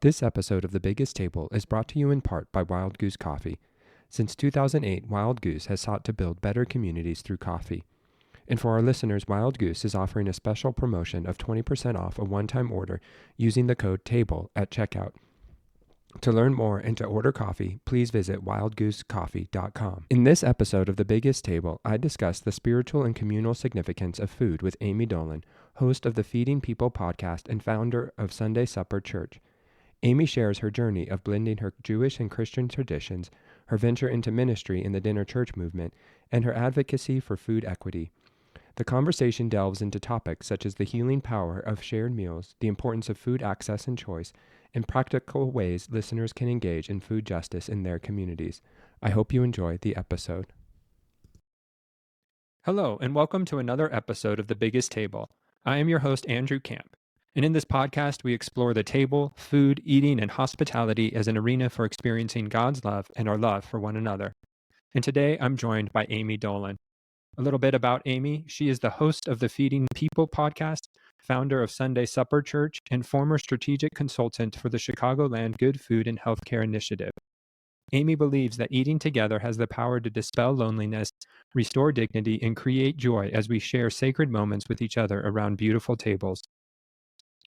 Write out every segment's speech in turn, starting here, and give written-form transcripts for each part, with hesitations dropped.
This episode of The Biggest Table is brought to you in part by Wild Goose Coffee. Since 2008, Wild Goose has sought to build better communities through coffee. And for our listeners, Wild Goose is offering a special promotion of 20% off a one-time order using the code TABLE at checkout. To learn more and to order coffee, please visit wildgoosecoffee.com. In this episode of The Biggest Table, I discuss the spiritual and communal significance of food with Amy Dolan, host of the Feeding People podcast and founder of Sunday Supper Church. Amy shares her journey of blending her Jewish and Christian traditions, her venture into ministry in the dinner church movement, and her advocacy for food equity. The conversation delves into topics such as the healing power of shared meals, the importance of food access and choice, and practical ways listeners can engage in food justice in their communities. I hope you enjoy the episode. Hello, and welcome to another episode of The Biggest Table. I am your host, Andrew Camp. And in this podcast, we explore the table, food, eating, and hospitality as an arena for experiencing God's love and our love for one another. And today, I'm joined by Amy Dolan. A little bit about Amy. She is the host of the Feeding People podcast, founder of Sunday Supper Church, and former strategic consultant for the Chicagoland Good Food and Healthcare Initiative. Amy believes that eating together has the power to dispel loneliness, restore dignity, and create joy as we share sacred moments with each other around beautiful tables.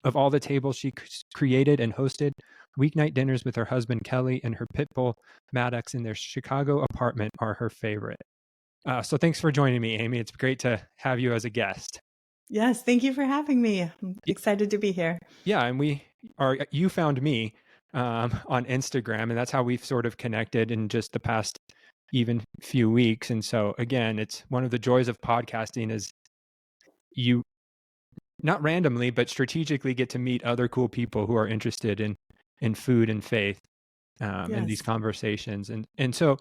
Of all the tables she created and hosted, weeknight dinners with her husband Kelly and her pit bull Maddox in their Chicago apartment are her favorite. So thanks for joining me, Amy. It's great to have you as a guest. Yes, thank you for having me. I'm excited to be here. Yeah, and you found me on Instagram, and that's how we've sort of connected in just the past even few weeks. And so again, it's one of the joys of podcasting is you not randomly, but strategically get to meet other cool people who are interested in food and faith in these conversations. And so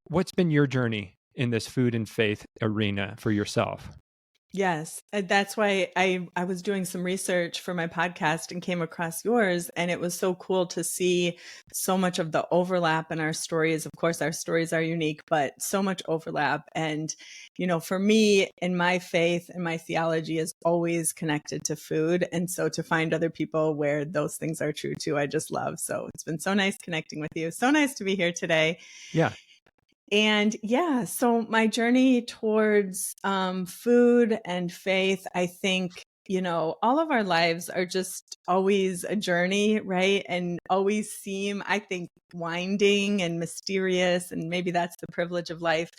what's been your journey in this food and faith arena for yourself? Yes, that's why I was doing some research for my podcast and came across yours. And it was so cool to see so much of the overlap in our stories. Of course, our stories are unique, but so much overlap. And, you know, for me and my faith and my theology is always connected to food. And so to find other people where those things are true too, I just love. So it's been so nice connecting with you. So nice to be here today. Yeah. And yeah, so my journey towards food and faith, I think, you know, all of our lives are just always a journey, right? And always seem, I think, winding and mysterious. And maybe that's the privilege of life.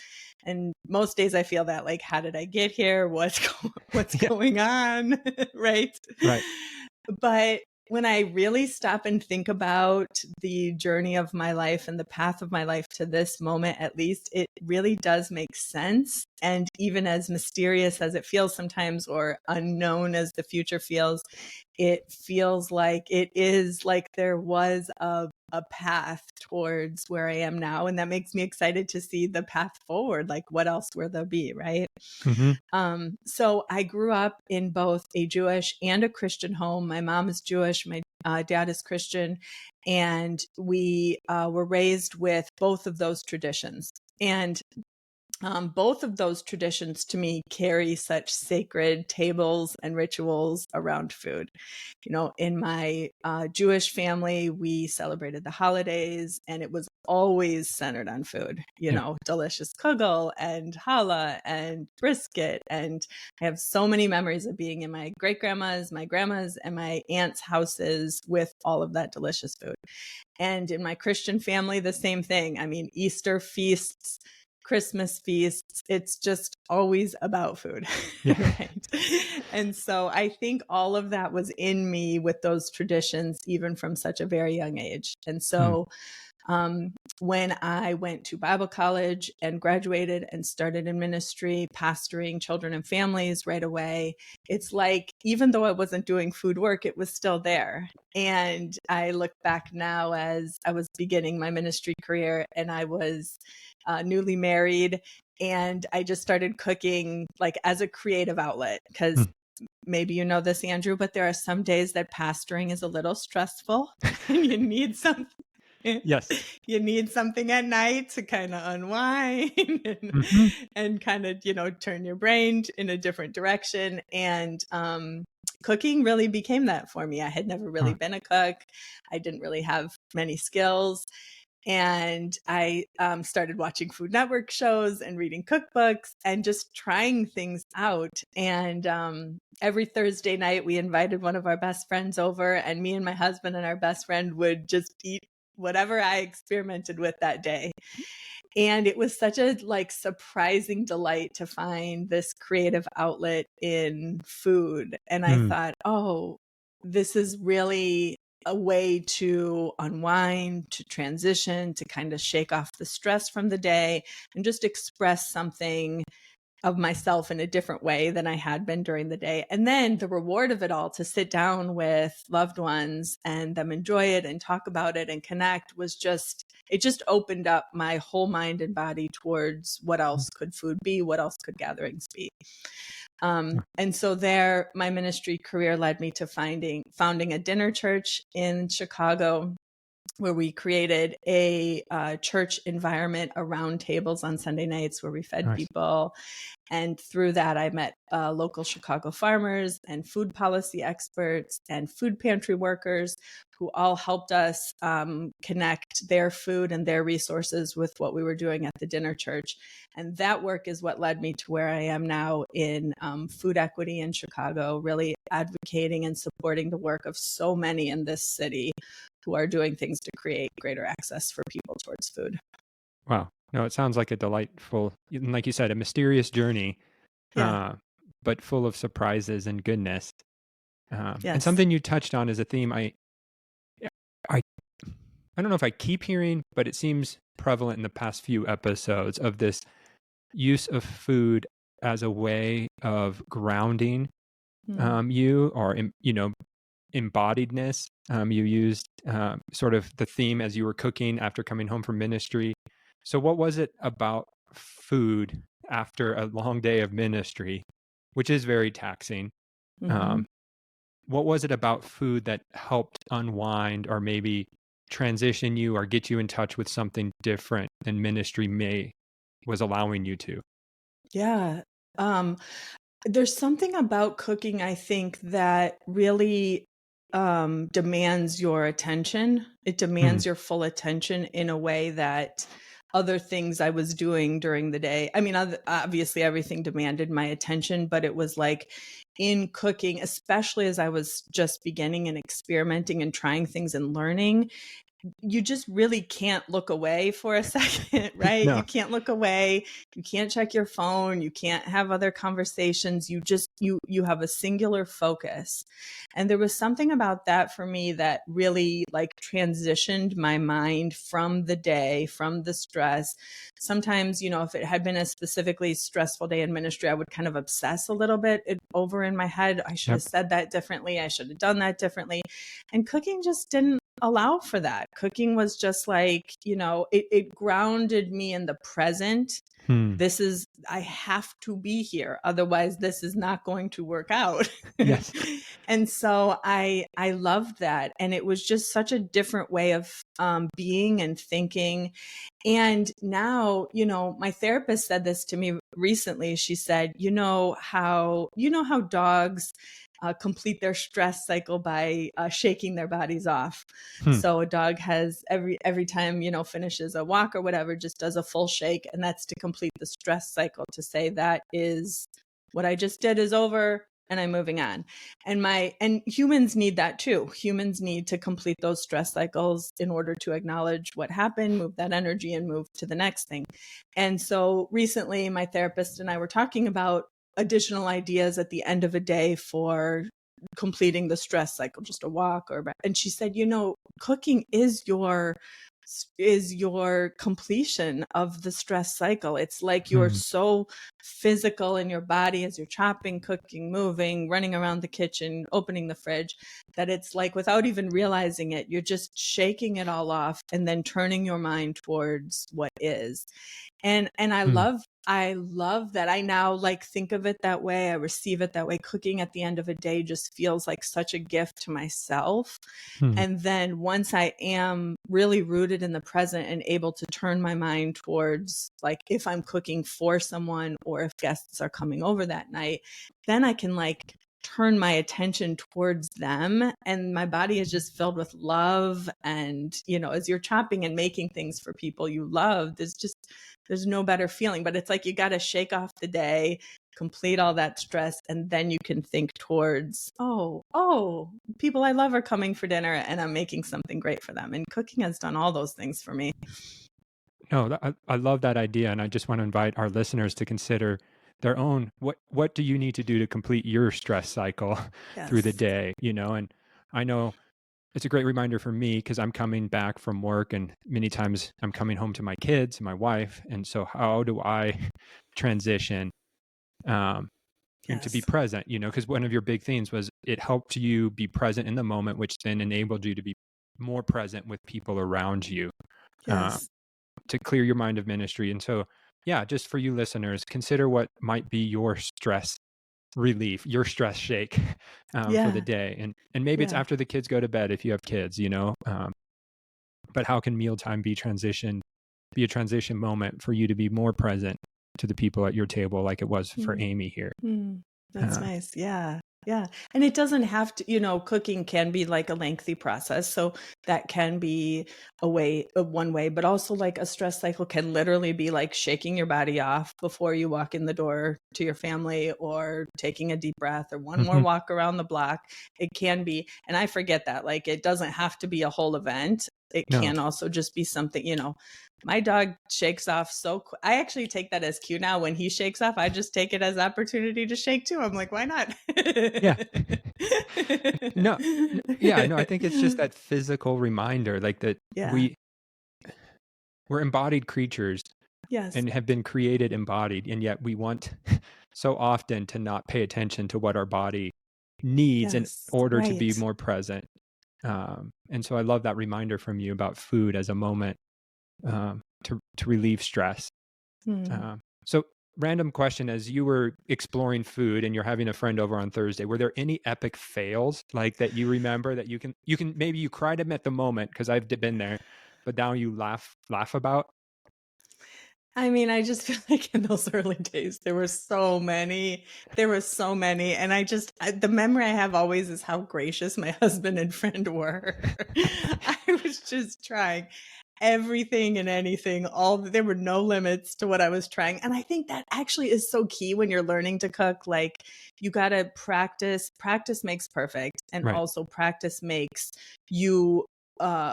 And most days I feel that, like, how did I get here? What's going on? Right. Right. But when I really stop and think about the journey of my life and the path of my life to this moment, at least, it really does make sense. And even as mysterious as it feels sometimes, or unknown as the future feels, it feels like it is like there was a path towards where I am now. And that makes me excited to see the path forward. Like, what else will there be, right? Mm-hmm. So I grew up in both a Jewish and a Christian home. My mom is Jewish, my dad is Christian, and we were raised with both of those traditions. And both of those traditions to me carry such sacred tables and rituals around food. You know, in my Jewish family, we celebrated the holidays and it was always centered on food, you know, delicious kugel and challah and brisket. And I have so many memories of being in my great-grandma's, my grandma's, and my aunt's houses with all of that delicious food. And in my Christian family, the same thing. I mean, Easter feasts, Christmas feasts, it's just always about food. Yeah. Right. And so I think all of that was in me with those traditions, even from such a very young age. And so when I went to Bible college and graduated and started in ministry, pastoring children and families right away, it's like, even though I wasn't doing food work, it was still there. And I look back now as I was beginning my ministry career and I was newly married, and I just started cooking like as a creative outlet, because maybe you know this, Andrew, but there are some days that pastoring is a little stressful and you need something. Yes. You need something at night to kind of unwind and kind of, you know, turn your brain in a different direction. And cooking really became that for me. I had never really Huh. been a cook. I didn't really have many skills. And I started watching Food Network shows and reading cookbooks and just trying things out. And every Thursday night, we invited one of our best friends over, and me and my husband and our best friend would just eat whatever I experimented with that day. And it was such a surprising delight to find this creative outlet in food. And I Hmm. thought, oh, this is really a way to unwind, to transition, to kind of shake off the stress from the day and just express something of myself in a different way than I had been during the day. And then the reward of it all, to sit down with loved ones and them enjoy it and talk about it and connect, was just, it just opened up my whole mind and body towards what else could food be, what else could gatherings be. And so there, my ministry career led me to founding a dinner church in Chicago, where we created a church environment around tables on Sunday nights where we fed Nice. people. And through that, I met local Chicago farmers and food policy experts and food pantry workers who all helped us connect their food and their resources with what we were doing at the dinner church. And that work is what led me to where I am now in food equity in Chicago, really advocating and supporting the work of so many in this city who are doing things to create greater access for people towards food. Wow. No, it sounds like a delightful, like you said, a mysterious journey, Yeah. but full of surprises and goodness. And Yes. something you touched on is a theme I I don't know if I keep hearing, but it seems prevalent in the past few episodes, of this use of food as a way of grounding Mm. you, or embodiedness. You used sort of the theme as you were cooking after coming home from ministry. So, what was it about food after a long day of ministry, which is very taxing? Hmm. Um, what was it about food that helped unwind, or maybe transition you, or get you in touch with something different than ministry may was allowing you to? Yeah. Um, there's something about cooking, I think, that really demands your attention. It Hmm. demands your full attention in a way that other things I was doing during the day. I mean, obviously, everything demanded my attention, but it was like in cooking, especially as I was just beginning and experimenting and trying things and learning, you just really can't look away for a second, right? You No. can't look away. You can't check your phone. You can't have other conversations. You have a singular focus. And there was something about that for me that really transitioned my mind from the day, from the stress. Sometimes, if it had been a specifically stressful day in ministry, I would kind of obsess a little bit over in my head. I should have Yep. said that differently. I should have done that differently. And cooking just didn't allow for that. Cooking was just it grounded me in the present. Hmm. I have to be here. Otherwise, this is not going to work out. Yes. And so I loved that. And it was just such a different way of being and thinking. And now, my therapist said this to me recently. She said, how dogs complete their stress cycle by shaking their bodies off. Hmm. So a dog has every time, finishes a walk or whatever, just does a full shake. And that's to complete the stress cycle, to say that is what I just did is over and I'm moving on. And humans need that too. Humans need to complete those stress cycles in order to acknowledge what happened, move that energy and move to the next thing. And so recently my therapist and I were talking about additional ideas at the end of a day for completing the stress cycle, just a walk and she said, cooking is your completion of the stress cycle. It's like you're Hmm. so physical in your body as you're chopping, cooking, moving, running around the kitchen, opening the fridge, that it's like without even realizing it, you're just shaking it all off and then turning your mind towards what is. And Hmm. I love that. I now think of it that way. I receive it that way. Cooking at the end of a day just feels like such a gift to myself. Hmm. And then once I am really rooted in the present and able to turn my mind towards if I'm cooking for someone or if guests are coming over that night, then I can turn my attention towards them, and my body is just filled with love. And as you're chopping and making things for people you love, there's no better feeling. But it's like you got to shake off the day, complete all that stress, and then you can think towards, oh, people I love are coming for dinner, and I'm making something great for them. And cooking has done all those things for me. No, I love that idea, and I just want to invite our listeners to consider their own. What do you need to do to complete your stress cycle through the Yes. day? And I know it's a great reminder for me because I'm coming back from work, and many times I'm coming home to my kids and my wife, and so how do I transition and to be Yes. present? Because one of your big things was it helped you be present in the moment, which then enabled you to be more present with people around you. Yes. To clear your mind of ministry. And so, yeah, just for you listeners, consider what might be your stress relief, your stress shake for the Yeah. day. And maybe it's Yeah. after the kids go to bed if you have kids, but how can mealtime be a transition moment for you to be more present to the people at your table like it was for Mm. Amy here? That's Uh, nice. Yeah. Yeah. And it doesn't have to, cooking can be like a lengthy process. So that can be one way, but also like a stress cycle can literally be like shaking your body off before you walk in the door to your family, or taking a deep breath, or one more mhm. walk around the block. It can be, and I forget that, like, it doesn't have to be a whole event. It No. can also just be something. My dog shakes off I actually take that as cue now. When he shakes off, I just take it as opportunity to shake too. I'm like, why not? Yeah. No. Yeah, no, I think it's just that physical reminder, like that Yeah. we're embodied creatures Yes. and have been created embodied, and yet we want so often to not pay attention to what our body needs in Yes. order to be Right. more present. And so I love that reminder from you about food as a moment to relieve stress. Hmm. So random question: as you were exploring food and you're having a friend over on Thursday, were there any epic fails like that you remember that you can maybe you cried them at the moment because I've been there, but now you laugh about? I mean, I just feel like in those early days, there were so many. There were so many. And the memory I have always is how gracious my husband and friend were. I was just trying everything and anything. There were no limits to what I was trying. And I think that actually is so key when you're learning to cook. Like, you got to practice. Practice makes perfect. And Right. also, practice makes you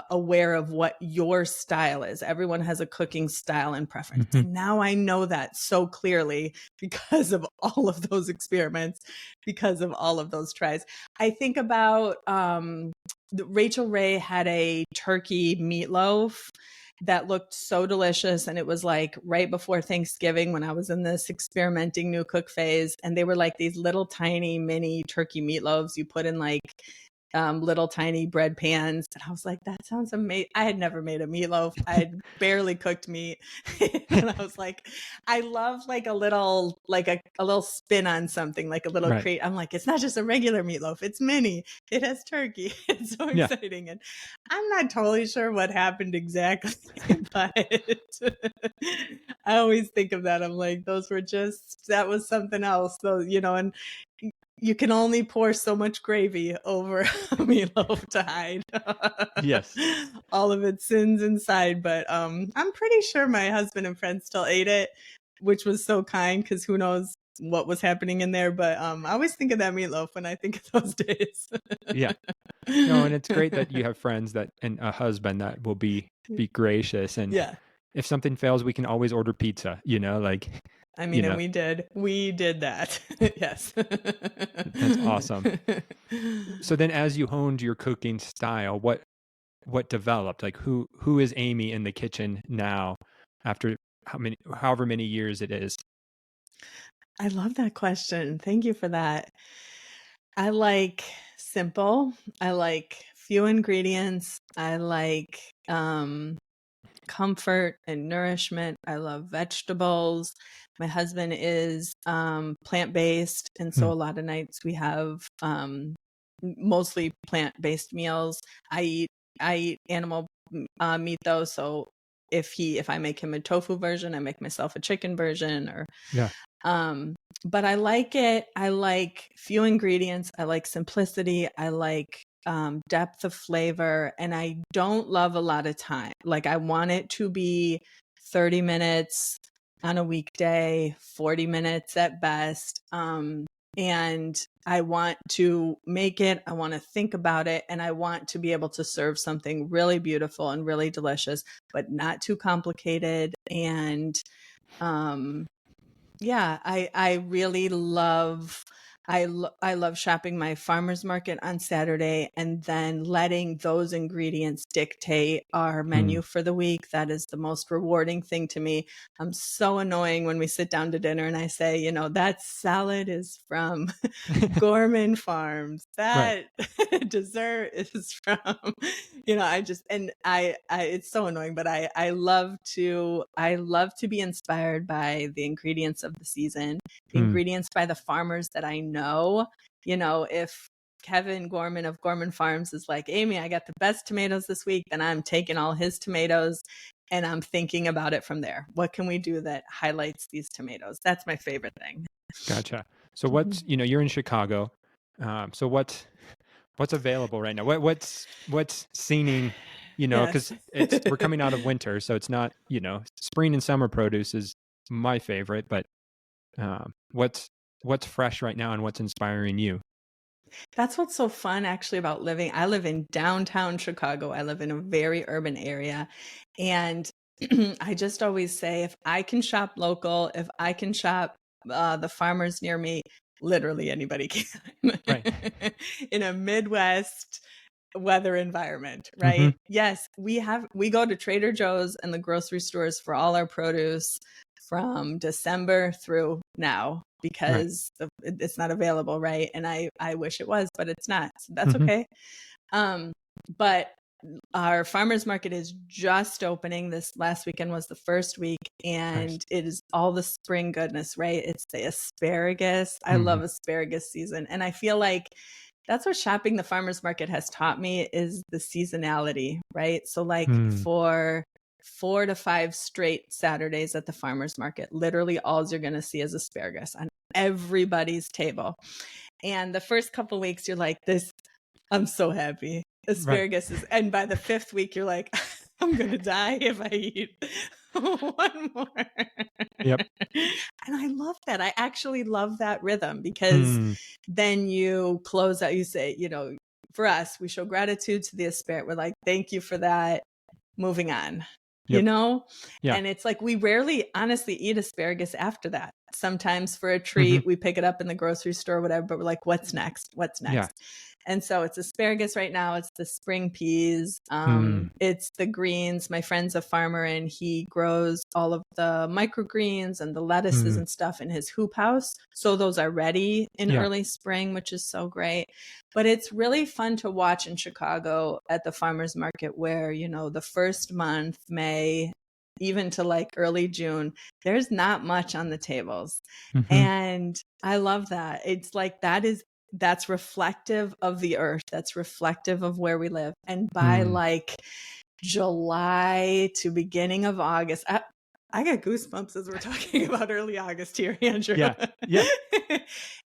aware of what your style is. Everyone has a cooking style and preference. Mhm. And now I know that so clearly because of all of those experiments, because of all of those tries. I think about Rachel Ray had a turkey meatloaf that looked so delicious. And it was like right before Thanksgiving when I was in this experimenting new cook phase. And they were like these little tiny mini turkey meatloaves you put in like little tiny bread pans. And I was like, that sounds amazing. I had never made a meatloaf. I had barely cooked meat. And I was like, I love like a little spin on something, like a little Right. crate. I'm like, it's not just a regular meatloaf. It's mini. It has turkey. It's so Yeah. exciting. And I'm not totally sure what happened exactly, but I always think of that. I'm like, that was something else. So, and you can only pour so much gravy over a meatloaf to hide Yes. all of its sins inside. But I'm pretty sure my husband and friends still ate it, which was so kind, because who knows what was happening in there. But I always think of that meatloaf when I think of those days. Yeah. No, and it's great that you have friends and a husband that will be gracious. And Yeah. if something fails, we can always order pizza, like, I you mean, and know, we did that. Yes. that's awesome. So then as you honed your cooking style, what developed? Like who is Amy in the kitchen now after however many years it is? I love that question. Thank you for that. I like simple. I like few ingredients. I like comfort and nourishment. I love vegetables. My husband is plant-based, and Hmm. so a lot of nights we have mostly plant-based meals. I eat animal meat though, so if I make him a tofu version, I make myself a chicken version, or Yeah. But I like it. I like few ingredients. I like simplicity. I like depth of flavor. And I don't love a lot of time. Like I want it to be 30 minutes on a weekday, 40 minutes at best. And I want to make it, I want to think about it, and I want to be able to serve something really beautiful and really delicious, but not too complicated. And yeah, I really love I love shopping my farmer's market on Saturday and then letting those ingredients dictate our Hmm. menu for the week. That is the most rewarding thing to me. I'm so annoying when we sit down to dinner and I say, that salad is from Gorman Farms. Right. That dessert is from, I just, and it's so annoying, but I love to be inspired by the ingredients of the season, the Hmm. ingredients by the farmers that I know. If Kevin Gorman of Gorman Farms is like, Amy, I got the best tomatoes this week, then I'm taking all his tomatoes and I'm thinking about it from there. What can we do that highlights these tomatoes? That's my favorite thing. Gotcha. So Mhm. you're in Chicago. So what's available right now? What's scening, Yes. because we're coming out of winter, so it's not, spring and summer produce is my favorite, but what's fresh right now and what's inspiring you? That's what's so fun actually about living. I live in downtown Chicago. I live in a very urban area. And I just always say if I can shop local, if I can shop the farmers near me, literally anybody can Right. in a Midwest weather environment, Hmm. right? Yes, we go to Trader Joe's and the grocery stores for all our produce from December through now Right. because it's not available, right? And I wish it was, but it's not. So that's Hmm. okay. Um, but our farmers market is just opening. This last weekend was the first week, Nice. and it is all the spring goodness, right? It's the asparagus. I Hmm. love asparagus season, and I feel like that's what shopping the farmers market has taught me is the seasonality, right? So like Hmm. for 4 to 5 straight Saturdays at the farmers market, literally all you're going to see is asparagus on everybody's table. And the first couple weeks, you're like, this, I'm so happy. Right. Asparagus is, and by the 5th week, you're like, I'm going to die if I eat one more. Yep. And I love that. I actually love that rhythm because Hmm. then you close out, you say, for us, we show gratitude to the asparagus. We're like, thank you for that. Moving on, you Yep. know? Yeah. And it's like we rarely honestly eat asparagus after that. Sometimes for a Hmm. treat, we pick it up in the grocery store, whatever, but we're like, what's next? What's Yeah. next? And so it's asparagus right now. It's the spring peas. Hmm. It's the greens. My friend's a farmer and he grows all of the microgreens and the lettuces Hmm. and stuff in his hoop house. So those are ready in Yeah. early spring, which is so great. But it's really fun to watch in Chicago at the farmers market where, the first month, May, even to like early June, there's not much on the tables. Hmm. And I love that. It's like that's reflective of the earth. That's reflective of where we live. And by Hmm. like July to beginning of August, I got goosebumps as we're talking about early August here, Andrew. Yeah. Yeah.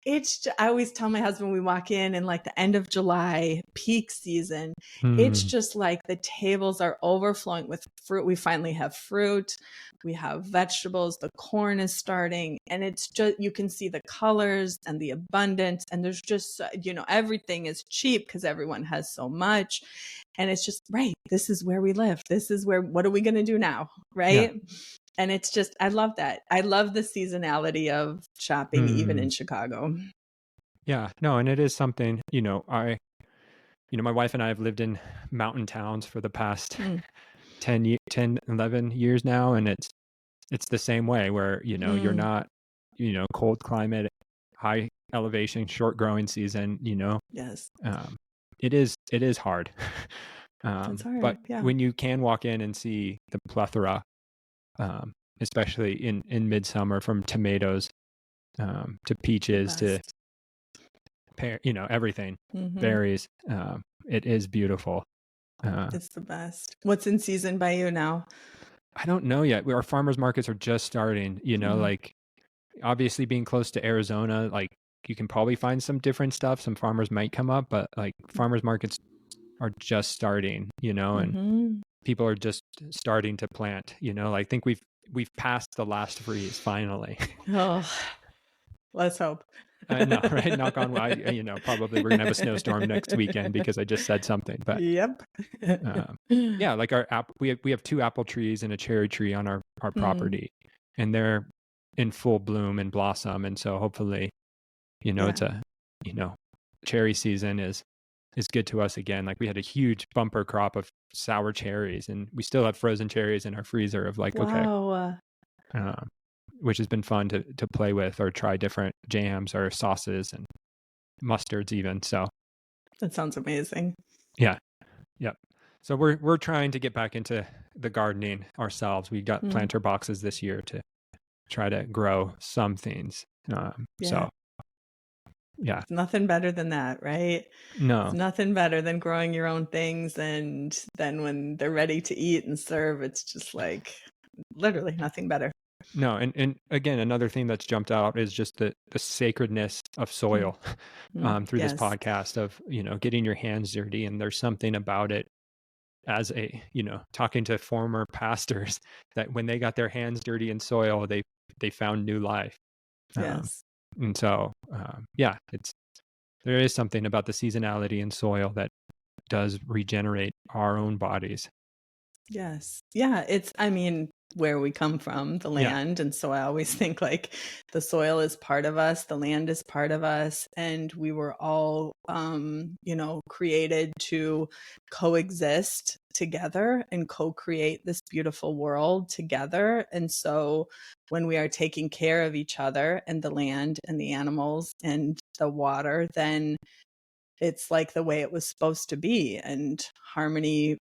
I always tell my husband we walk in like the end of July, peak season. It's Hmm. just like the tables are overflowing with fruit. We finally have fruit. We have vegetables. The corn is starting. And it's just, you can see the colors and the abundance. And there's just, everything is cheap because everyone has so much. And it's just, right, this is where we live. This is what are we going to do now? Yeah. Right. And it's just, I love that. I love the seasonality of shopping, even Hmm. in Chicago. Yeah. No, and it is something, my wife and I have lived in mountain towns for the past Mm, 10, 11 years now. And it's the same way where, you're mm, not, cold climate, high elevation, short growing season, yes, um, it is hard. it's But hard. Yeah. when you can walk in and see the plethora, um, especially in midsummer, from tomatoes, to The peaches to best. everything, Hmm. berries, it is beautiful. It's the best. What's in season by you now? I don't know yet. Our farmers markets are just starting, Mm, like obviously being close to Arizona, like you can probably find some different stuff. Some farmers might come up, but like farmers markets are just starting, and Mm-hmm. people are just starting to plant, like I think we've passed the last freeze finally. Oh, let's hope. No, right? Knock on wood. Probably we're gonna have a snowstorm next weekend because I just said something. But Yep. um, yeah, like we have two apple trees and a cherry tree on our Mm, property, and they're in full bloom and blossom. And so hopefully, yeah. it's a you know cherry season is good to us again. Like we had a huge bumper crop of sour cherries, and we still have frozen cherries in our freezer. Of like, okay, Wow. um, which has been fun to play with or try different jams or sauces and mustards even. So That sounds amazing. yeah, yep. So we're trying to get back into the gardening ourselves. We got Mm, planter boxes this year to try to grow some things. yeah. So yeah, It's nothing better than that, right? It's no, nothing better than growing your own things, and then when they're ready to eat and serve, it's just like literally nothing better. no, and again, another thing that's jumped out is just the sacredness of Mm, soil through this yes. podcast of getting your hands dirty, and there's something about it as a talking to former pastors that when they got their hands dirty in soil, they found new life. um, Yes. and so yeah, there is something about the seasonality in soil that does regenerate our own bodies. Yes. Yeah, I mean, where we come from, the Yeah. land. And so I always think like the soil is part of us, the land is part of us, and we were all, created to coexist together and co-create this beautiful world together. And so when we are taking care of each other and the land and the animals and the water, then it's like the way it was supposed to be, and harmony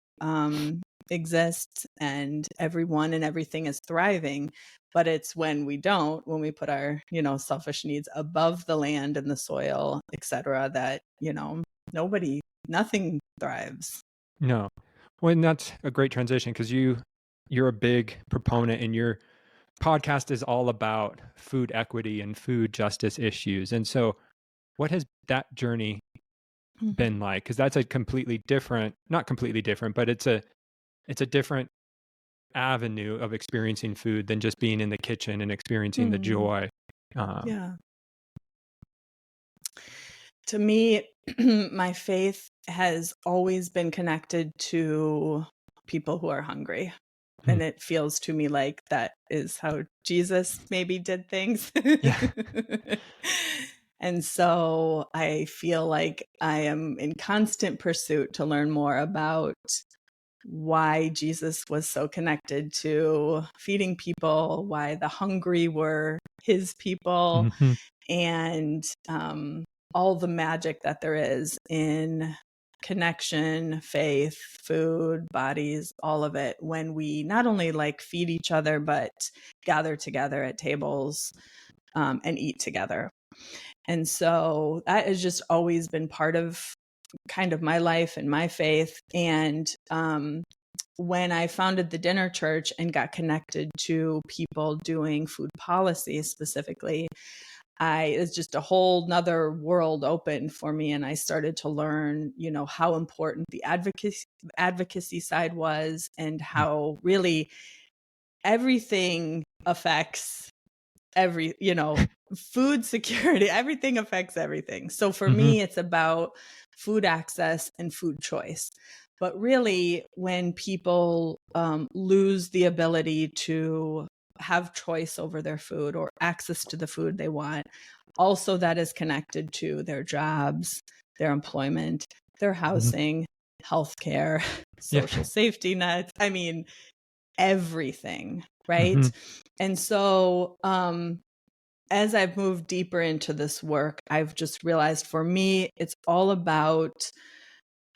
exists, and everyone and everything is thriving. But it's when we don't, when we put our selfish needs above the land and the soil, etc., that nothing thrives. No. Well, and that's a great transition because you're a big proponent, and your podcast is all about food equity and food justice issues. And so what has that journey Mhm. been like? Because that's a completely different, not completely different, but it's a different avenue of experiencing food than just being in the kitchen and experiencing the Mhm. joy. Um, Yeah. To me, my faith has always been connected to people who are hungry. hmm, And it feels to me like that is how Jesus maybe did things. yeah. And so I feel like I am in constant pursuit to learn more about why Jesus was so connected to feeding people, why the hungry were his people, Hmm. and all the magic that there is in connection, faith, food, bodies, all of it, when we not only like feed each other, but gather together at tables and eat together. And so that has just always been part of kind of my life and my faith. And when I founded the dinner church and got connected to people doing food policy specifically, it's just a whole nother world opened for me. And I started to learn, how important the advocacy side was, and how really everything affects food security, everything affects everything. So for Hmm. me, it's about food access and food choice. But really, when people lose the ability to have choice over their food or access to the food they want, also that is connected to their jobs, their employment, their Hmm. housing, healthcare, Yeah. social safety nets. I mean, everything, Hmm. right? And so as I've moved deeper into this work, I've just realized for me, it's all about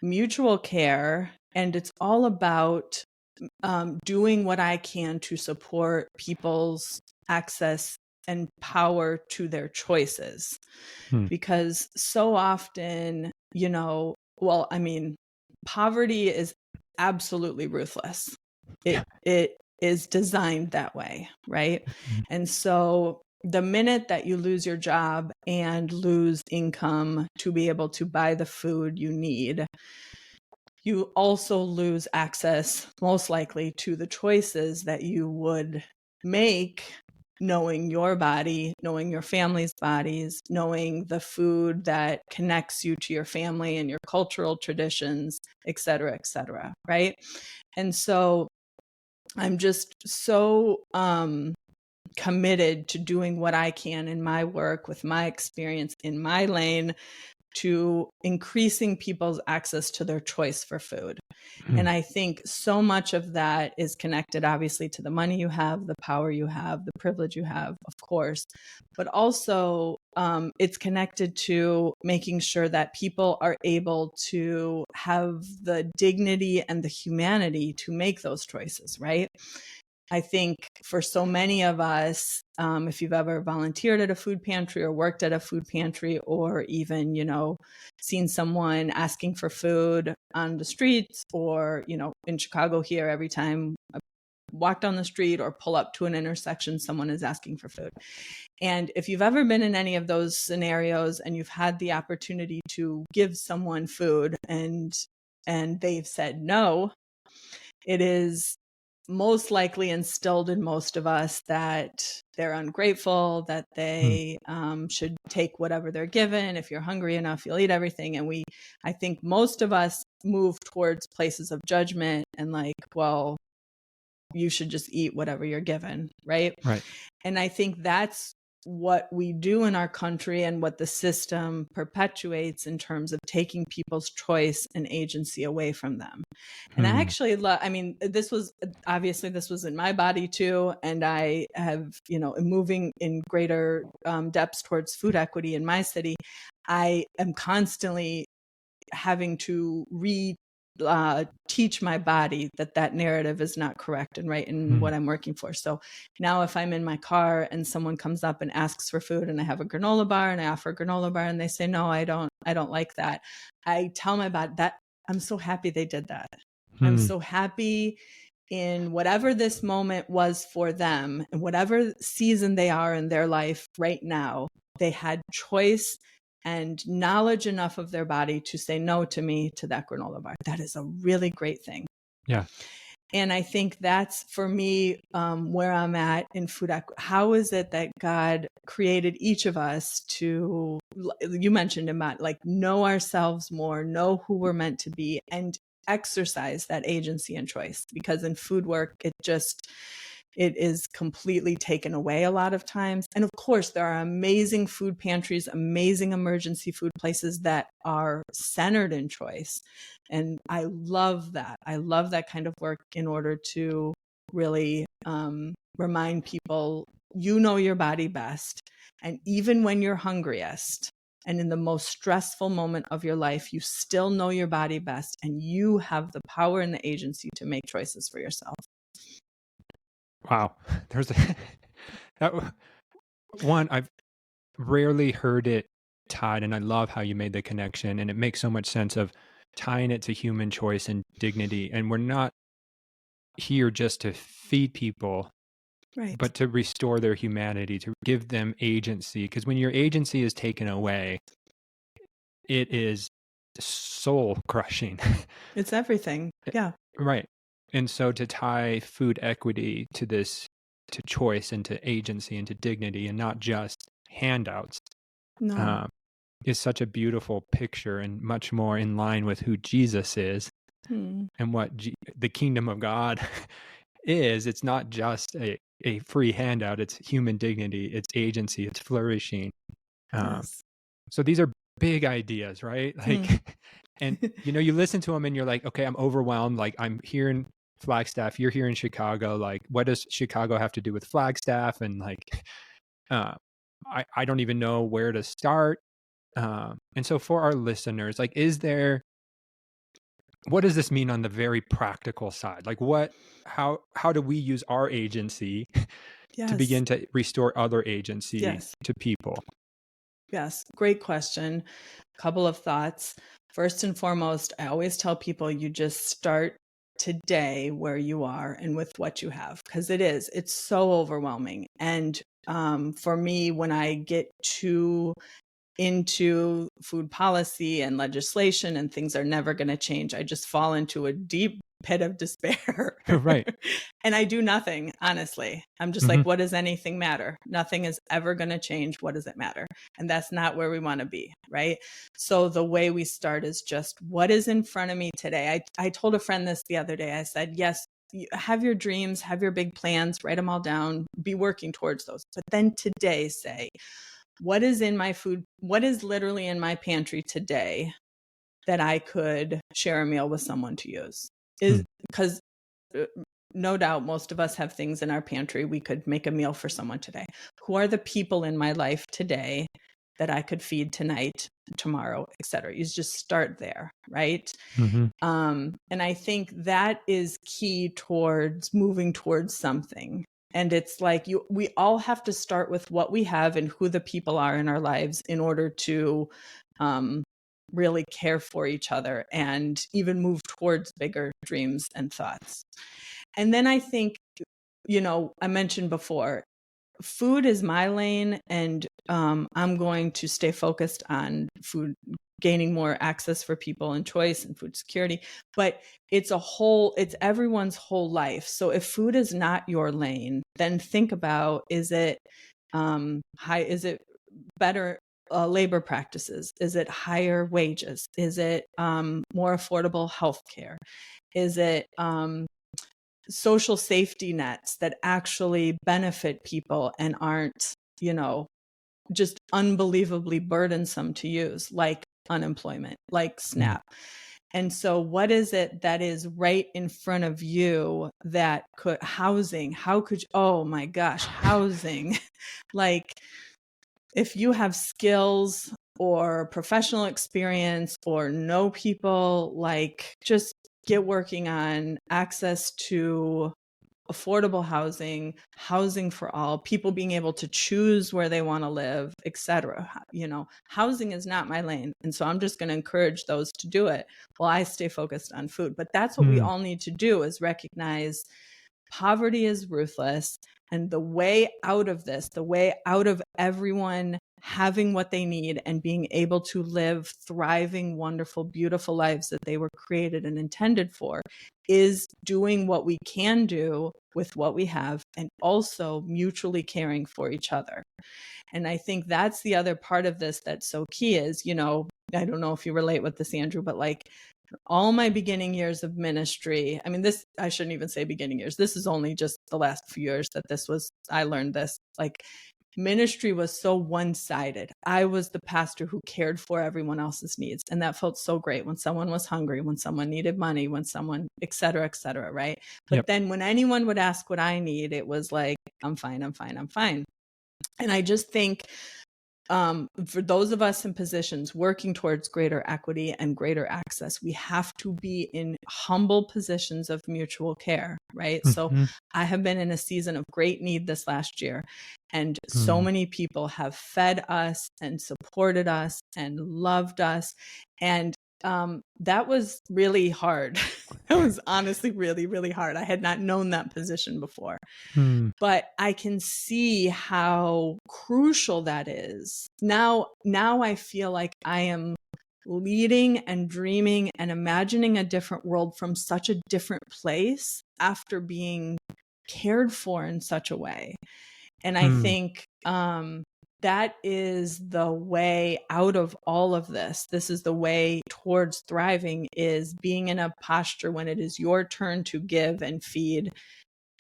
mutual care, and it's all about doing what I can to support people's access and power to their choices. Hmm. Because so often, poverty is absolutely ruthless. Yeah. It is designed that way, right? Mhm. And so the minute that you lose your job and lose income to be able to buy the food you need, you also lose access, most likely, to the choices that you would make, knowing your body, knowing your family's bodies, knowing the food that connects you to your family and your cultural traditions, et cetera, right? And so I'm just so committed to doing what I can in my work with my experience in my lane to increasing people's access to their choice for food. And I think so much of that is connected, obviously, to the money you have, the power you have, the privilege you have, of course, but also it's connected to making sure that people are able to have the dignity and the humanity to make those choices, right? I think for so many of us, if you've ever volunteered at a food pantry or worked at a food pantry, or even, seen someone asking for food on the streets, or, in Chicago here, every time I walk down the street or pull up to an intersection, someone is asking for food. And if you've ever been in any of those scenarios and you've had the opportunity to give someone food and they've said no, it is most likely instilled in most of us that they're ungrateful, that they should take whatever they're given. If you're hungry enough, you'll eat everything. And I think most of us move towards places of judgment and like, well, you should just eat whatever you're given, right? Right. And I think that's what we do in our country and what the system perpetuates in terms of taking people's choice and agency away from them. And I actually this was in my body too. And I have, moving in greater depths towards food equity in my city. I am constantly having to teach my body that narrative is not correct and right in what I'm working for. So now if I'm in my car and someone comes up and asks for food and I have a granola bar and I offer a granola bar and they say, no, I don't like that. I tell my body that I'm so happy they did that. I'm so happy in whatever this moment was for them and whatever season they are in their life right now, they had choice and knowledge enough of their body to say no to me to that granola bar. That is a really great thing. Yeah. And I think that's for me where I'm at in food equity. How is it that God created each of us to, you mentioned about like know ourselves more, know who we're meant to be, and exercise that agency and choice? Because in food work, it is completely taken away a lot of times. And of course, there are amazing food pantries, amazing emergency food places that are centered in choice. And I love that. I love that kind of work in order to really remind people, you know your body best. And even when you're hungriest and in the most stressful moment of your life, you still know your body best and you have the power and the agency to make choices for yourself. Wow. I've rarely heard it tied, and I love how you made the connection, and it makes so much sense of tying it to human choice and dignity. And we're not here just to feed people, Right. but to restore their humanity, to give them agency. Because when your agency is taken away, it is soul crushing. It's everything. Yeah. Right. And so to tie food equity to choice and to agency and to dignity and not just handouts No. is such a beautiful picture and much more in line with who Jesus is and what the kingdom of God is. It's not just a free handout. It's human dignity. It's agency. It's flourishing. Yes. So these are big ideas, right? Like, and you listen to them and you're like, okay, I'm overwhelmed. Like I'm here in Flagstaff, you're here in Chicago. Like, what does Chicago have to do with Flagstaff? And like, I don't even know where to start. And so for our listeners, like, what does this mean on the very practical side? Like how do we use our agency to begin to restore other agency to people? Yes. Great question. Couple of thoughts. First and foremost, I always tell people you just start today where you are and with what you have, because it's so overwhelming. And for me, when I get too into food policy and legislation and things are never going to change, I just fall into a deep pit of despair. Right. And I do nothing, honestly. I'm just like, what does anything matter? Nothing is ever going to change. What does it matter? And that's not where we want to be, right? So the way we start is just what is in front of me today. I told a friend this the other day. I said, yes, have your dreams, have your big plans, write them all down, be working towards those. But then today say, what is in my food? What is literally in my pantry today that I could share a meal with someone to use? Is because no doubt most of us have things in our pantry we could make a meal for someone today. Who are the people in my life today that I could feed tonight, tomorrow, etc.? You just start there, right? And I think that is key towards moving towards something. And it's like we all have to start with what we have and who the people are in our lives in order to really care for each other and even move towards bigger dreams and thoughts. And then I think, I mentioned before, food is my lane, and I'm going to stay focused on food, gaining more access for people and choice and food security. But it's everyone's whole life. So if food is not your lane, then think about, is it better labor practices? Is it higher wages? Is it more affordable healthcare? Is it social safety nets that actually benefit people and aren't, just unbelievably burdensome to use, like unemployment, like SNAP? And so what is it that is right in front of you that housing, oh my gosh, housing, like if you have skills or professional experience or know people, like just get working on access to affordable housing for all, people being able to choose where they want to live, etc. Housing is not my lane. And so I'm just going to encourage those to do it while I stay focused on food. But that's what we all need to do, is recognize poverty is ruthless. And the way out of this, the way out of everyone having what they need and being able to live thriving, wonderful, beautiful lives that they were created and intended for, is doing what we can do with what we have and also mutually caring for each other. And I think that's the other part of this that's so key is, I don't know if you relate with this, Andrew, but like all my beginning years of ministry, I shouldn't even say beginning years. This is only just the last few years that I learned this. Like ministry was so one-sided. I was the pastor who cared for everyone else's needs. And that felt so great when someone was hungry, when someone needed money, when someone, et cetera, right? But then when anyone would ask what I need, it was like, I'm fine. And I just think for those of us in positions working towards greater equity and greater access, we have to be in humble positions of mutual care, right? So I have been in a season of great need this last year, and so many people have fed us and supported us and loved us. And that was really hard. It was honestly really, really hard. I had not known that position before. But I can see how crucial that is. Now I feel like I am leading and dreaming and imagining a different world from such a different place after being cared for in such a way. And I think that is the way out of all of this. This is the way towards thriving, is being in a posture when it is your turn to give and feed,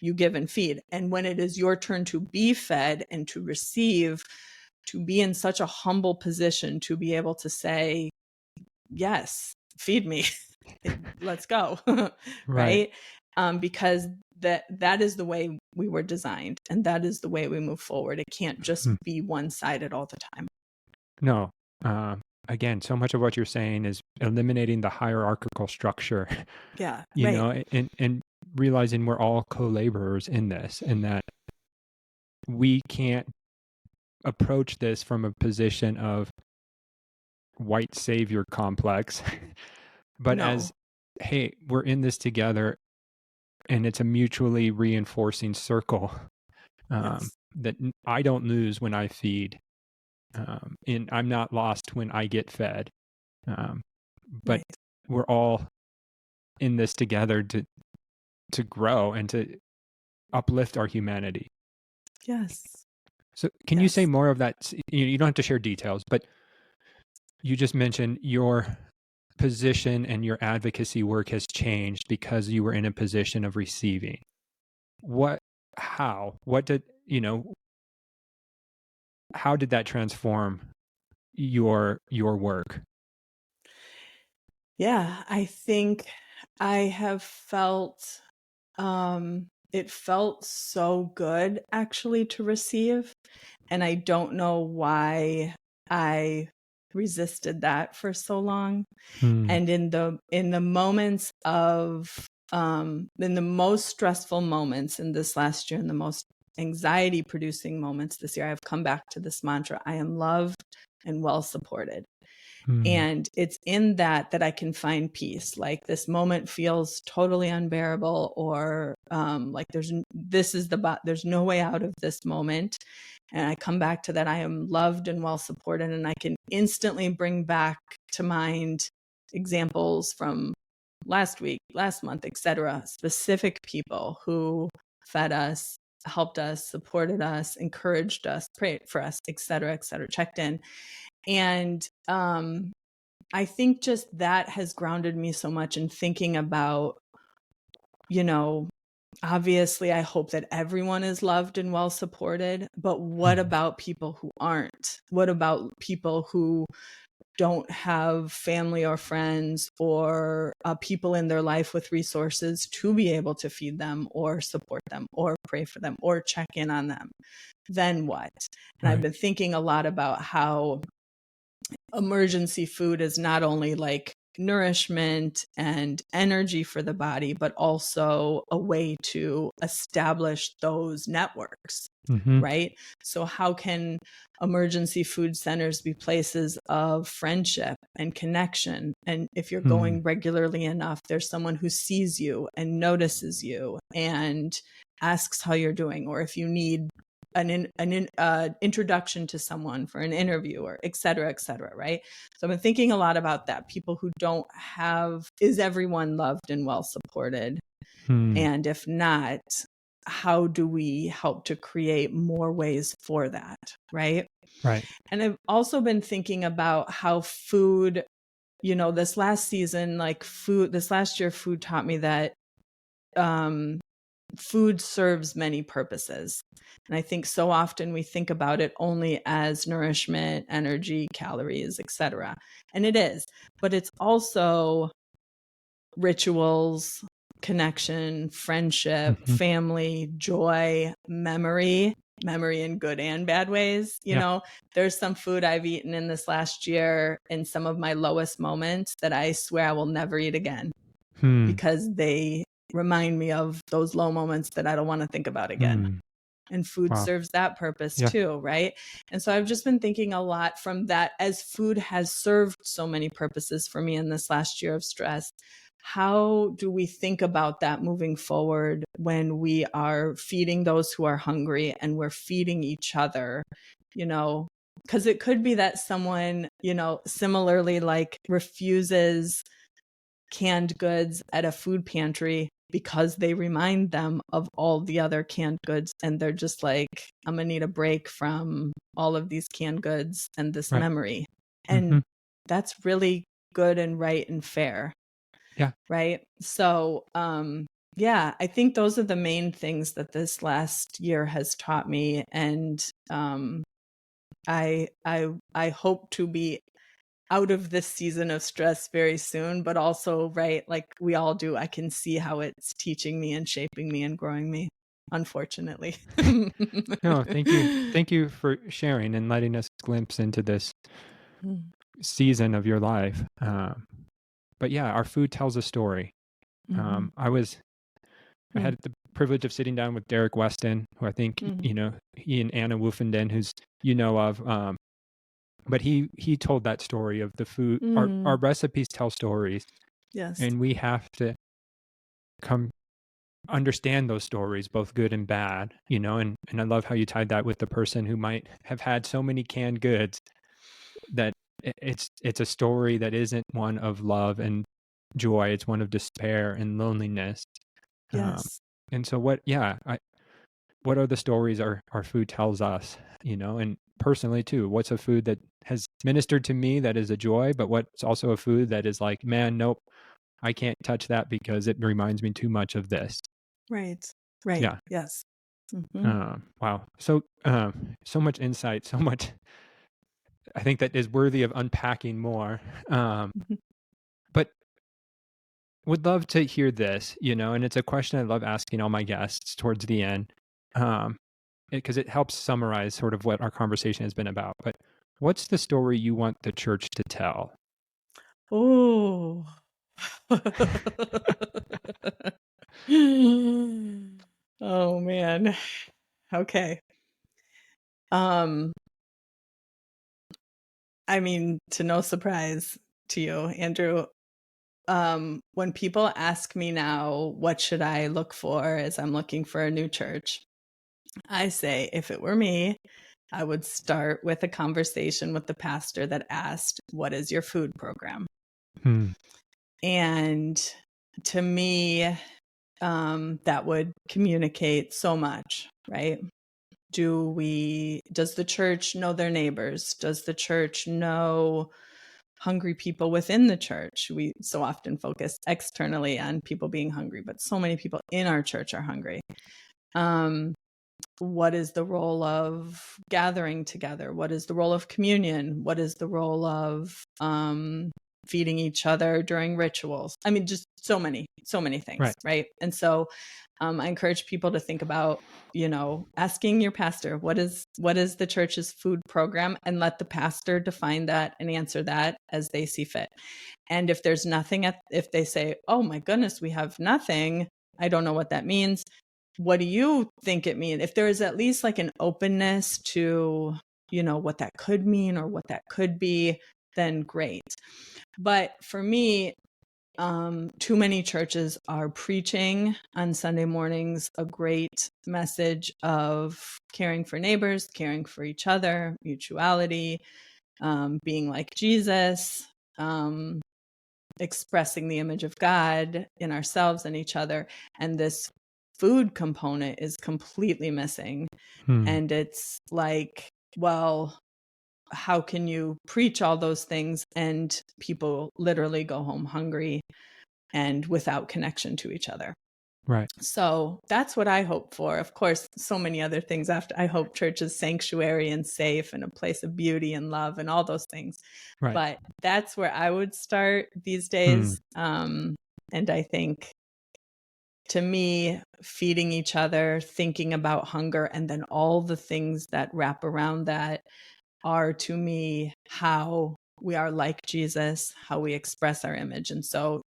you give and feed. And when it is your turn to be fed and to receive, to be in such a humble position to be able to say, yes, feed me, let's go. Right? Because that is the way we were designed, and that is the way we move forward. It can't just be one-sided all the time. No. Again, so much of what you're saying is eliminating the hierarchical structure. Yeah. You know, and realizing we're all co-laborers in this, and that we can't approach this from a position of white savior complex, but as, hey, we're in this together. and it's a mutually reinforcing circle Yes. that I don't lose when I feed, and I'm not lost when I get fed. But Right. we're all in this together to grow and to uplift our humanity. Yes. So can you say Yes. more of that? You don't have to share details, but you just mentioned your position and your advocacy work has changed because you were in a position of receiving. What did, how did that transform your work? Yeah, I think I have felt it felt so good actually to receive, and I don't know why I resisted that for so long. Hmm. And in the moments of in the most stressful moments in this last year, in the most anxiety producing moments this year, I've come back to this mantra: I am loved and well supported. Hmm. And it's in that I can find peace. Like this moment feels totally unbearable, or like there's no way out of this moment. And I come back to that I am loved and well supported, and I can instantly bring back to mind examples from last week, last month, etc. Specific people who fed us, helped us, supported us, encouraged us, prayed for us, etc., checked in. And I think just that has grounded me so much in thinking about, you know, obviously I hope that everyone is loved and well supported, but what Hmm. about people who aren't? What about people who don't have family or friends or people in their life with resources to be able to feed them or support them or pray for them or check in on them? Then what? And I've Right. been thinking a lot about how emergency food is not only like nourishment and energy for the body, but also a way to establish those networks, Mm-hmm. right? So, how can emergency food centers be places of friendship and connection? And if you're Hmm. going regularly enough, there's someone who sees you and notices you and asks how you're doing, or if you need an introduction to someone for an interview, or et cetera, right? So I've been thinking a lot about that. People who don't have, is everyone loved and well supported? Hmm. And if not, how do we help to create more ways for that, right? Right. And I've also been thinking about how food, this last season, like food, this last year, food taught me that um, food serves many purposes. And I think so often we think about it only as nourishment, energy, calories, etc. And it is, but it's also rituals, connection, friendship, Mm-hmm. family, joy, memory in good and bad ways. Yeah. There's some food I've eaten in this last year in some of my lowest moments that I swear I will never eat again, Hmm. because they remind me of those low moments that I don't want to think about again. Hmm. And food Wow. serves that purpose Yeah. too, right? And so I've just been thinking a lot from that, as food has served so many purposes for me in this last year of stress. How do we think about that moving forward when we are feeding those who are hungry and we're feeding each other, because it could be that someone, similarly, like refuses canned goods at a food pantry because they remind them of all the other canned goods, and they're just like, I'm gonna need a break from all of these canned goods and this Right. memory. Mm-hmm. And that's really good and right and fair, Yeah. right? So yeah, I think those are the main things that this last year has taught me. And I hope to be out of this season of stress very soon, but also, right, like we all do, I can see how it's teaching me and shaping me and growing me, unfortunately. No, thank you. Thank you for sharing and letting us glimpse into this season of your life. But yeah, our food tells a story. Mhm. I had the privilege of sitting down with Derek Weston, who I think, Mhm. he and Anna Woofenden, who's of. But he told that story of the food. Our Mm. recipes tell stories, Yes. and we have to come understand those stories, both good and bad, and I love how you tied that with the person who might have had so many canned goods that it's a story that isn't one of love and joy. It's one of despair and loneliness. Um, Yes. and so what are the stories our food tells us, and personally too, what's a food that has ministered to me that is a joy, but what's also a food that is like, man, nope, I can't touch that because it reminds me too much of this. Right. Right. Yeah. Yes. Hmm. Wow. So much insight, so much, I think that is worthy of unpacking more. But would love to hear this, and it's a question I love asking all my guests towards the end. Um, because it helps summarize sort of what our conversation has been about. But what's the story you want the church to tell? Oh. Oh man. Okay. Um, I mean, to no surprise to you, Andrew, when people ask me now, what should I look for as I'm looking for a new church? I say, if it were me, I would start with a conversation with the pastor that asked, what is your food program? Hmm. And to me, that would communicate so much, right? Does the church know their neighbors? Does the church know hungry people within the church? We so often focus externally on people being hungry, but so many people in our church are hungry. What is the role of gathering together? What is the role of communion? What is the role of feeding each other during rituals? I mean, just so many things, right? And so I encourage people to think about, asking your pastor, what is the church's food program, and let the pastor define that and answer that as they see fit. And if there's nothing, if they say, oh my goodness, we have nothing, I don't know what that means. What do you think it means? If there is at least like an openness to, what that could mean or what that could be, then great. But for me, too many churches are preaching on Sunday mornings a great message of caring for neighbors, caring for each other, mutuality, being like Jesus, expressing the image of God in ourselves and each other. And this food component is completely missing. And it's like, well, how can you preach all those things and people literally go home hungry and without connection to each other? Right. So that's what I hope for. Of course, so many other things after. I hope church is sanctuary and safe and a place of beauty and love and all those things. Right. But that's where I would start these days. And I think, to me, feeding each other, thinking about hunger, and then all the things that wrap around that are, to me, how we are like Jesus, how we express our image. And so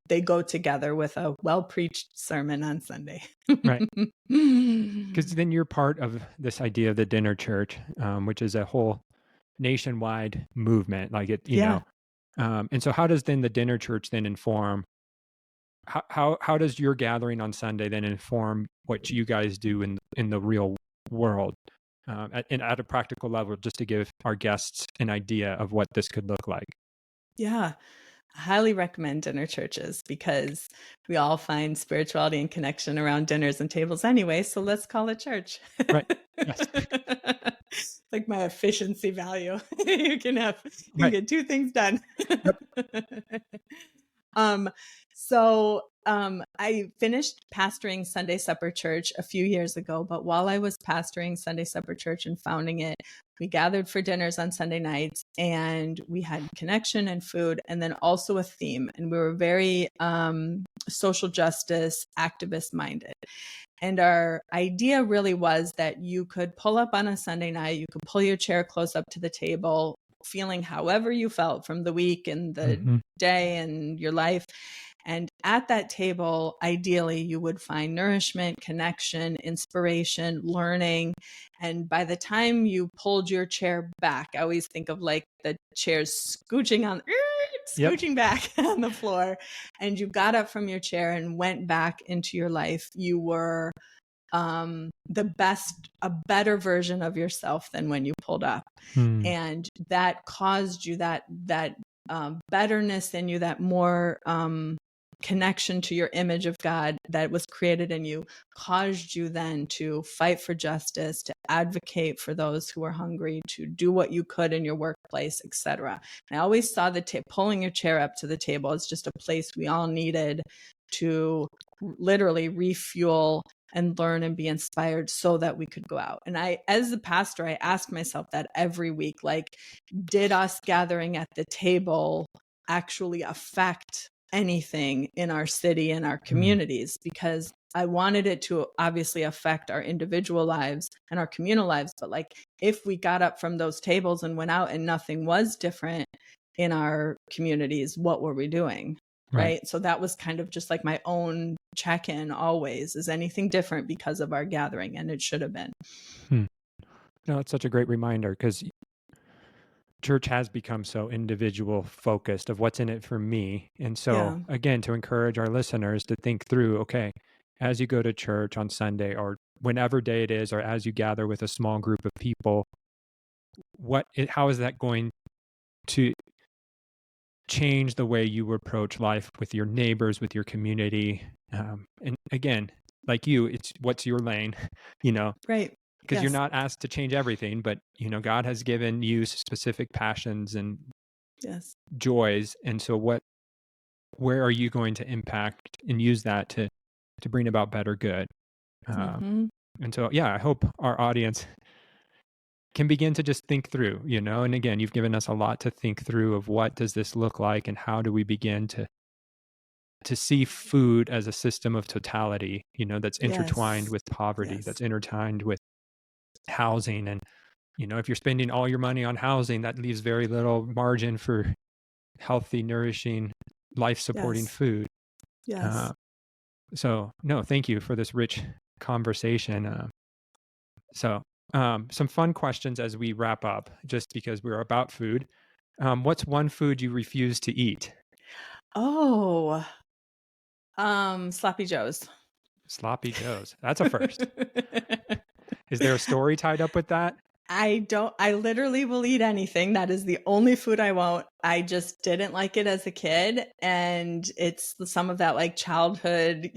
they go together with a well-preached sermon on Sunday. Right. Because then you're part of this idea of the dinner church, which is a whole nationwide movement. Like it, Yeah. And so how does then the dinner church then inform? How does your gathering on Sunday then inform what you guys do in the real world, at a practical level, just to give our guests an idea of what this could look like? Yeah. I highly recommend dinner churches because we all find spirituality and connection around dinners and tables anyway. So let's call it church. Right. Yes. Like my efficiency value. You can Right. get two things done. Yep. I finished pastoring Sunday Supper Church a few years ago, but while I was pastoring Sunday Supper Church and founding it, we gathered for dinners on Sunday nights and we had connection and food and then also a theme. And we were very social justice, activist minded. And our idea really was that you could pull up on a Sunday night, you could pull your chair close up to the table, feeling however you felt from the week and the day and your life. And at that table, ideally, you would find nourishment, connection, inspiration, learning. And by the time you pulled your chair back, I always think of like the chairs scooching on, Yep. scooching back on the floor, and you got up from your chair and went back into your life, you were a better version of yourself than when you pulled up. And that caused you that betterness in you, that more connection to your image of God that was created in you, caused you then to fight for justice, to advocate for those who are hungry, to do what you could in your workplace, etc. I always saw pulling your chair up to the table as just a place we all needed to literally refuel and learn and be inspired so that we could go out. And as the pastor, I asked myself that every week, like, did us gathering at the table actually affect anything in our city and our communities? Because I wanted it to obviously affect our individual lives and our communal lives. But like, if we got up from those tables and went out and nothing was different in our communities, what were we doing? Right. So that was kind of just like my own check-in always. Is anything different because of our gathering? And it should have been. No, it's such a great reminder, because church has become so individual focused of what's in it for me. And so, again, to encourage our listeners to think through, okay, as you go to church on Sunday or whenever day it is, or as you gather with a small group of people, how is that going to change the way you approach life with your neighbors, with your community? And again, like you, it's what's your lane, Right. Because you're not asked to change everything, but God has given you specific passions and joys. And so where are you going to impact and use that to bring about better good? And so, I hope our audience can begin to just think through, and again, you've given us a lot to think through of what does this look like, and how do we begin to see food as a system of totality, that's intertwined with poverty, that's intertwined with housing. And, if you're spending all your money on housing, that leaves very little margin for healthy, nourishing, life-supporting food. So, no, thank you for this rich conversation. Some fun questions as we wrap up, just because we're about food. What's one food you refuse to eat? Sloppy Joes. Sloppy Joes. That's a first. Is there a story tied up with that? I literally will eat anything. That is the only food I won't. I just didn't like it as a kid. And it's some of that like childhood,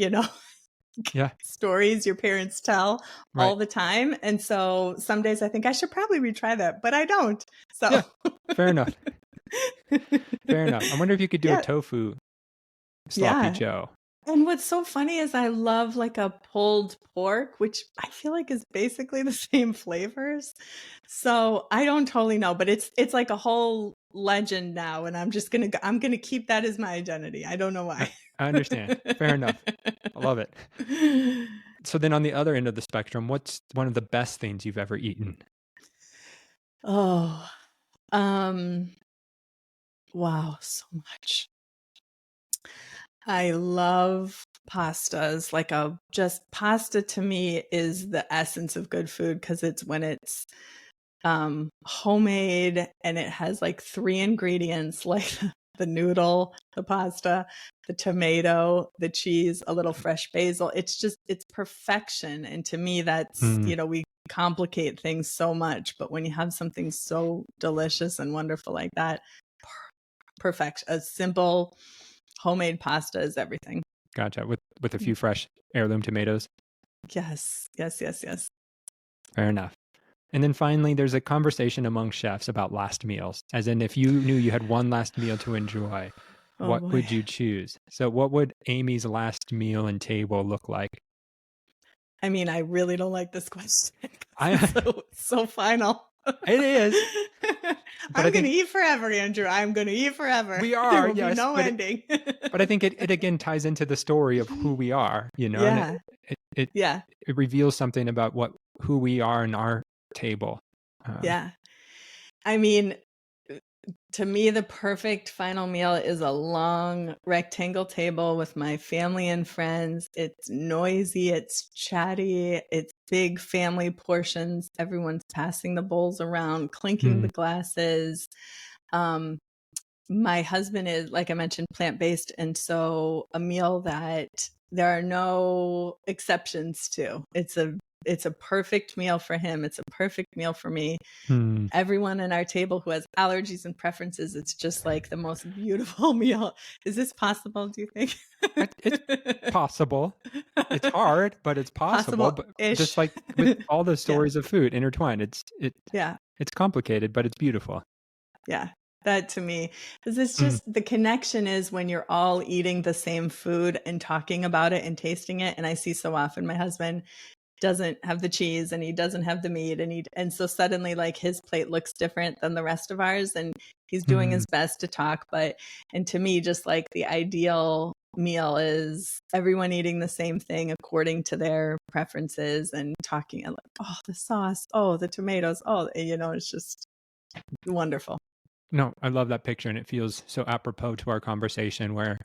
stories your parents tell all the time. And so some days I think I should probably retry that, but I don't. So fair enough. Fair enough. I wonder if you could do a tofu sloppy Joe. And what's so funny is I love like a pulled pork, which I feel like is basically the same flavors. So I don't totally know, but it's like a whole legend now. And I'm going to keep that as my identity. I don't know why. I understand. Fair enough. I love it. So then on the other end of the spectrum, what's one of the best things you've ever eaten? Wow, so much. I love pastas. Just pasta to me is the essence of good food, because it's when it's homemade and it has like 3 ingredients, like the noodle, the pasta, the tomato, the cheese, a little fresh basil. It's perfection. And to me, that's, we complicate things so much, but when you have something so delicious and wonderful like that, perfect. A simple homemade pasta is everything. Gotcha. With a few fresh heirloom tomatoes. Yes. Fair enough. And then finally, there's a conversation among chefs about last meals, as in if you knew you had one last meal to enjoy, what would you choose? So what would Amy's last meal and table look like? I mean, I really don't like this question. It's so final. It is. I'm going to eat forever, Andrew. I'm going to eat forever. We are. There will be no ending. But I think it again ties into the story of who we are, Yeah. And it reveals something about who we are in our table. I mean, to me, the perfect final meal is a long rectangle table with my family and friends. It's noisy, it's chatty, it's big family portions. Everyone's passing the bowls around, clinking the glasses. My husband is, like I mentioned, plant-based, and so a meal that there are no exceptions to. It's a perfect meal for him. It's a perfect meal for me. Hmm. Everyone in our table who has allergies and preferences, it's just like the most beautiful meal. Is this possible, do you think? It's possible. It's hard, but it's possible. But just Possible-ish. like with all the Yeah. stories of food intertwined, Yeah. it's complicated, but it's beautiful. Yeah. That to me, because it's Mm. just the connection is when you're all eating the same food and talking about it and tasting it. And I see so often my husband doesn't have the cheese and he doesn't have the meat and so suddenly like his plate looks different than the rest of ours, and he's doing Mm. his best to talk, but and to me just like the ideal meal is everyone eating the same thing according to their preferences and talking and like, oh, the sauce, oh, the tomatoes, oh, it's just wonderful. No, I love that picture, and it feels so apropos to our conversation where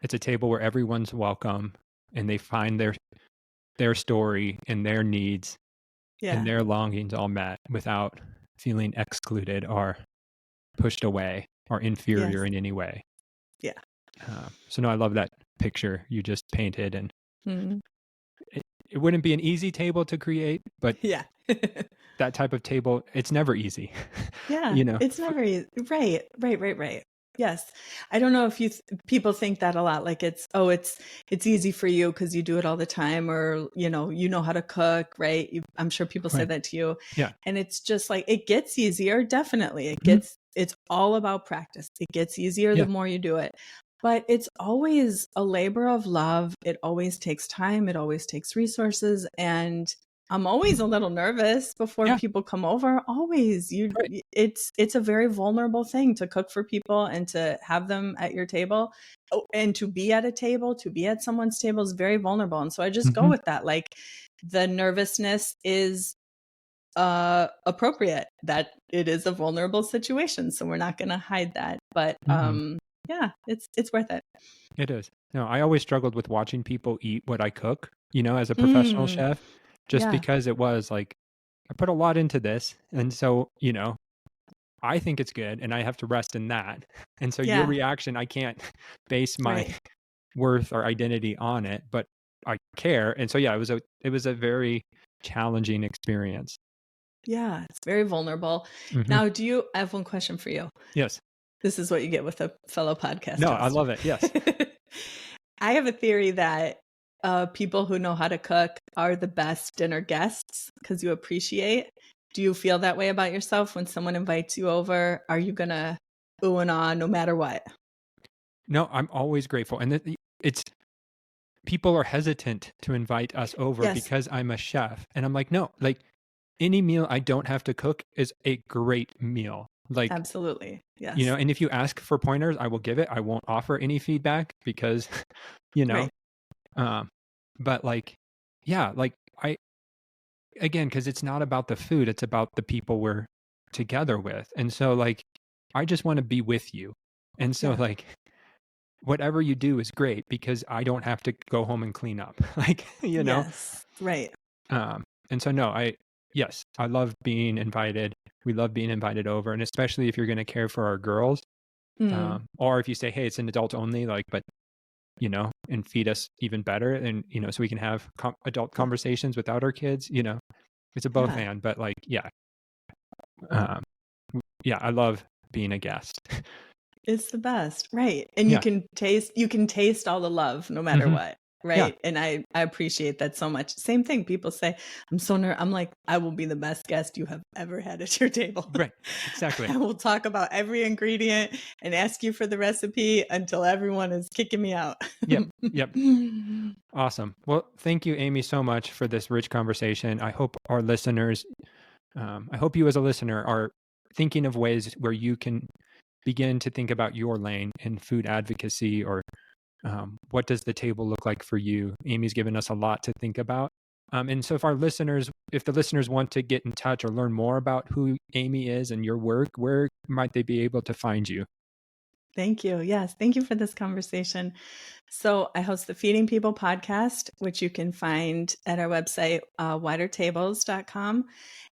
it's a table where everyone's welcome and they find their story and their needs and Yeah. their longings all met without feeling excluded or pushed away or inferior Yes. in any way. Yeah. So no, I love that picture you just painted, and Mhm. it wouldn't be an easy table to create, but Yeah. that type of table, it's never easy. Yeah, You know, it's never easy. Right, right, right, right. Yes. I don't know if people think that a lot, like it's easy for you because you do it all the time, or you know how to cook, right? I'm sure people say right? that to you, Yeah. and it's just like it gets easier. Definitely, Mhm. it's all about practice. It gets easier the Yeah. more you do it, but it's always a labor of love. It always takes time. It always takes resources, and I'm always a little nervous before Yeah. people come over. Always. Right. It's a very vulnerable thing to cook for people and to have them at your table. Oh, and to be at a table, to be at someone's table is very vulnerable. And so I just go Mhm. with that. Like the nervousness is appropriate, that it is a vulnerable situation. So we're not going to hide that. But Mhm. yeah, it's worth it. It is. No, I always struggled with watching people eat what I cook, as a professional Mm, chef, just yeah. because it was like, I put a lot into this. And so, I think it's good and I have to rest in that. And so your Yeah. reaction, I can't base my Right. worth or identity on it, but I care. And so, yeah, it was a very challenging experience. Yeah, it's very vulnerable. Mhm. Now, I have one question for you. Yes. This is what you get with a fellow podcast No, I host. love it. Yes. I have a theory that people who know how to cook are the best dinner guests because you appreciate. Do you feel that way about yourself when someone invites you over? Are you gonna ooh and ah no matter what? No, I'm always grateful. And it's people are hesitant to invite us over Yes, because I'm a chef. And I'm like, no, like any meal I don't have to cook is a great meal. Like, absolutely. Yes. and if you ask for pointers, I will give it. I won't offer any feedback because, you know, Right. um, but like, yeah, like again, because it's not about the food, it's about the people we're together with. And so, like, I just want to be with you. And so, Yeah. like, whatever you do is great because I don't have to go home and clean up. Like, Yes. Right. and so, no, yes, I love being invited. We love being invited over. And especially if you're going to care for our girls, Mm, or if you say, hey, it's an adult only, like, but, and feed us even better. And, so we can have adult yeah. conversations without our kids, it's a both Yeah. and, but like, yeah, um, yeah, I love being a guest. It's the best, right, and Yeah. you can taste all the love no matter Hmm. what, Yeah. right, and I appreciate that so much. Same thing, people say, I'm like, "I will be the best guest you have ever had at your table." Right. Exactly. I will talk about every ingredient and ask you for the recipe until everyone is kicking me out. Yep. Yep. Awesome. Well, thank you, Amy, so much for this rich conversation. I hope our listeners, I hope you as a listener are thinking of ways where you can begin to think about your lane in food advocacy, or what does the table look like for you? Amy's given us a lot to think about. And so if the listeners want to get in touch or learn more about who Amy is and your work, where might they be able to find you? Thank you. Yes. Thank you for this conversation. So, I host the Feeding People podcast, which you can find at our website, widertables.com.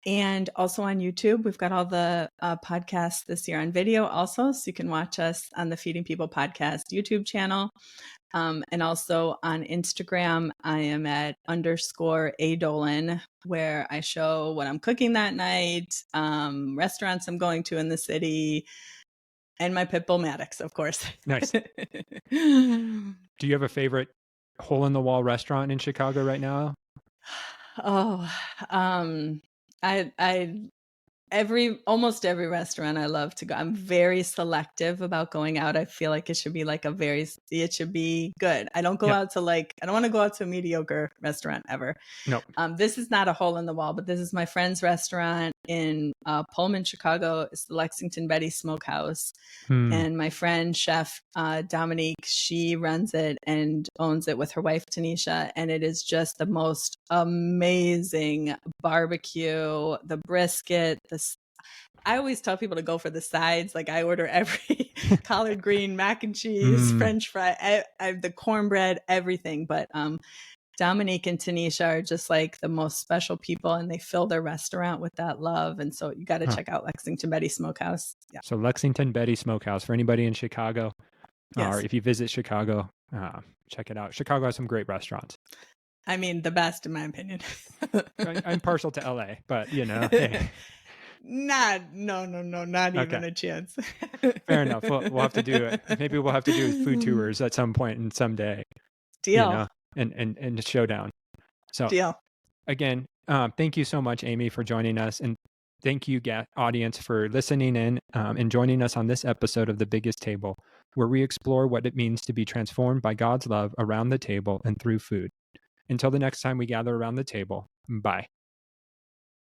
And also on YouTube. We've got all the podcasts this year on video also. So, you can watch us on the Feeding People podcast YouTube channel. And also on Instagram, I am at _A Dolan, where I show what I'm cooking that night, restaurants I'm going to in the city, and my pit bull Maddox, of course. Nice. Do you have a favorite hole in the wall restaurant in Chicago right now? Oh, I almost every restaurant I love to go. I'm very selective about going out. I feel like it should be it should be good. I don't go out to I don't want to go out to a mediocre restaurant ever. No. This is not a hole in the wall, but this is my friend's restaurant in Pullman, Chicago. It's the Lexington Betty Smokehouse. And my friend, chef Dominique, she runs it and owns it with her wife, Tanisha. And it is just the most amazing barbecue, the brisket, I always tell people to go for the sides. Like I order every collard green, mac and cheese, French fry, the cornbread, everything. But Dominique and Tanisha are just like the most special people, and they fill their restaurant with that love. And so you got to check out Lexington Betty Smokehouse. Yeah. So Lexington Betty Smokehouse for anybody in Chicago, or if you visit Chicago, check it out. Chicago has some great restaurants. I mean, the best in my opinion. I'm partial to LA, but hey. Not even a chance. Fair enough. We'll have to do it. Maybe we'll have to do food tours at some point and someday. Deal. And a showdown. So deal. Again, thank you so much, Amy, for joining us, and thank you, audience, for listening in and joining us on this episode of The Biggest Table, where we explore what it means to be transformed by God's love around the table and through food. Until the next time we gather around the table, bye.